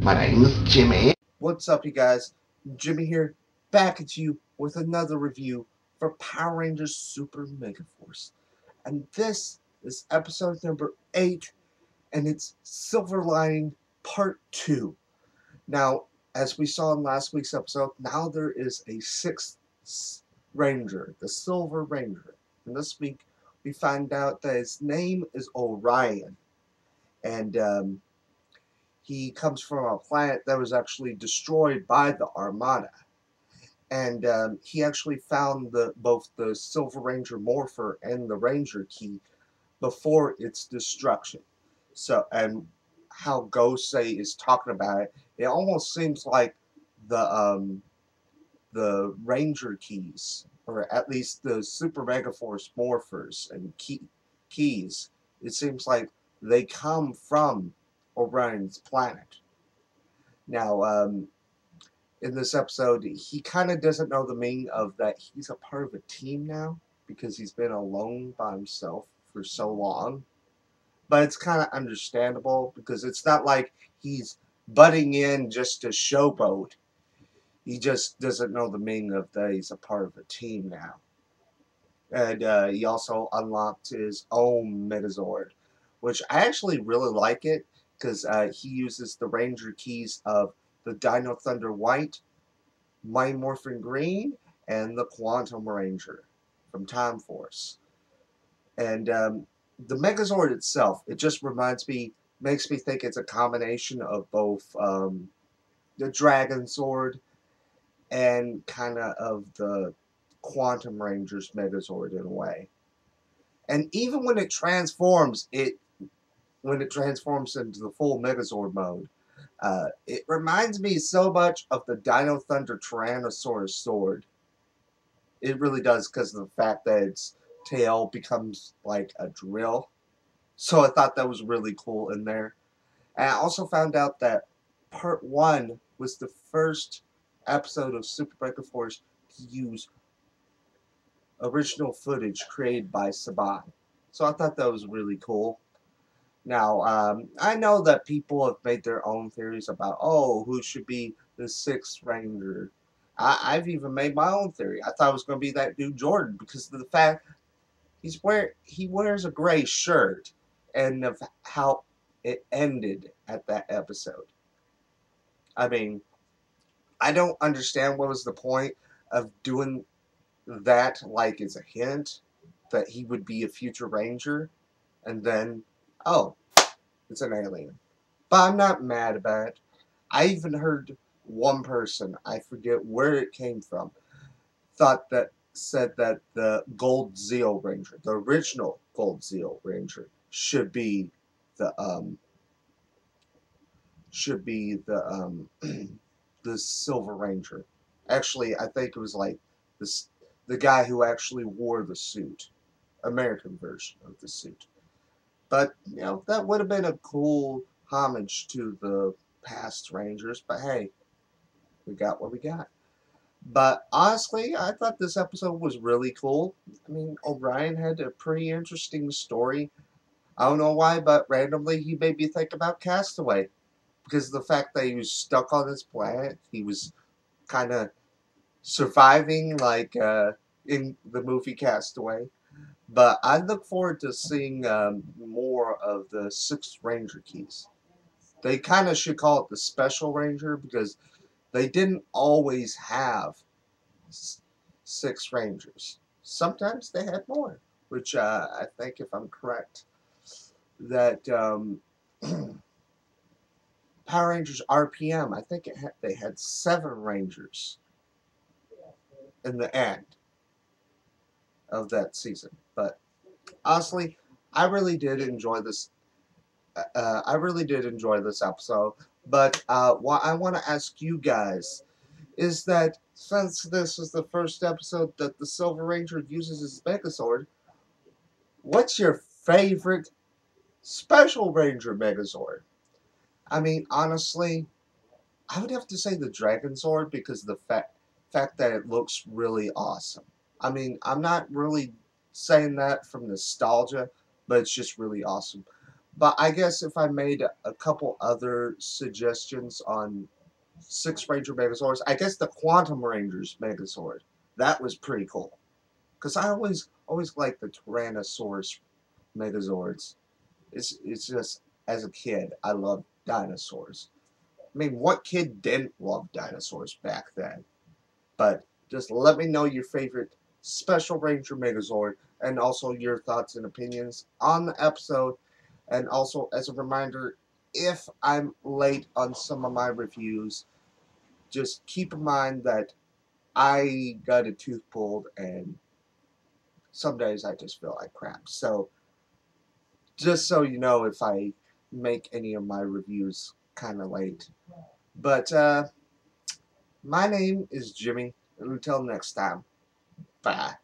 My name's Jimmy. What's up, you guys? Jimmy here, back at you with another review for Power Rangers Super Megaforce. And this is episode number 8, and it's Silver Lining Part 2. Now, as we saw in last week's episode, now there is a 6th Ranger, the Silver Ranger. And this week, we find out that his name is Orion. And, he comes from a planet that was actually destroyed by the Armada. And he actually found both the Silver Ranger Morpher and the Ranger Key before its destruction. So, and how Gosei is talking about it, it almost seems like the Ranger Keys, or at least the Super Megaforce Morphers and Keys, it seems like they come from Orion's planet. Now, in this episode, he kind of doesn't know the meaning of that he's a part of a team now because he's been alone by himself for so long. But it's kind of understandable because it's not like he's butting in just to showboat. He just doesn't know the meaning of that he's a part of a team now. And he also unlocked his own Megazord, which I actually really like it because he uses the Ranger keys of the Dino Thunder White, Mighty Morphin Green, and the Quantum Ranger from Time Force. And the Megazord itself, it just makes me think it's a combination of both the Dragon Sword and kind of the Quantum Ranger's Megazord in a way. And even when it transforms, when it transforms into the full Megazord mode, it reminds me so much of the Dino Thunder Tyrannosaurus sword. It really does because of the fact that its tail becomes like a drill. So I thought that was really cool in there. And I also found out that Part 1 was the first episode of Super Megaforce to use original footage created by Saban. So I thought that was really cool. Now, I know that people have made their own theories about, oh, who should be the 6th Ranger. I've even made my own theory. I thought it was going to be that dude Jordan because of the fact he wears a gray shirt and of how it ended at that episode. I mean, I don't understand what was the point of doing that like as a hint that he would be a future Ranger and then, oh, it's an alien. But I'm not mad about it. I even heard one person, I forget where it came from, said that the Gold Zeal Ranger, the original Gold Zeal Ranger, should be the the Silver Ranger. Actually, I think it was like the guy who actually wore the suit, American version of the suit. But, you know, that would have been a cool homage to the past Rangers. But hey, we got what we got. But honestly, I thought this episode was really cool. I mean, Orion had a pretty interesting story. I don't know why, but randomly he made me think about Castaway. Because of the fact that he was stuck on this planet, he was kind of surviving like in the movie Castaway. But I look forward to seeing more of the 6th Ranger keys. They kind of should call it the Special Ranger because they didn't always have 6 Rangers. Sometimes they had more, which I think, if I'm correct, that Power Rangers RPM, I think they had 7 Rangers in the end of that season. But honestly, I really did enjoy this. I really did enjoy this episode. But what I want to ask you guys is that since this is the first episode that the Silver Ranger uses his Megazord, what's your favorite Special Ranger Megazord? I mean, honestly, I would have to say the Dragon Sword because of the fact that it looks really awesome. I mean, I'm not really saying that from nostalgia, but it's just really awesome. But I guess if I made a couple other suggestions on 6 Ranger Megazords, I guess the Quantum Rangers Megazord, that was pretty cool. Because I always liked the Tyrannosaurus Megazords. It's just, as a kid, I loved dinosaurs. I mean, what kid didn't love dinosaurs back then? But just let me know your favorite Special Ranger Megazord and also your thoughts and opinions on the episode. And also, as a reminder, if I'm late on some of my reviews, just keep in mind that I got a tooth pulled and some days I just feel like crap. So, just so you know if I make any of my reviews kind of late. But, my name is Jimmy, and until next time, bye.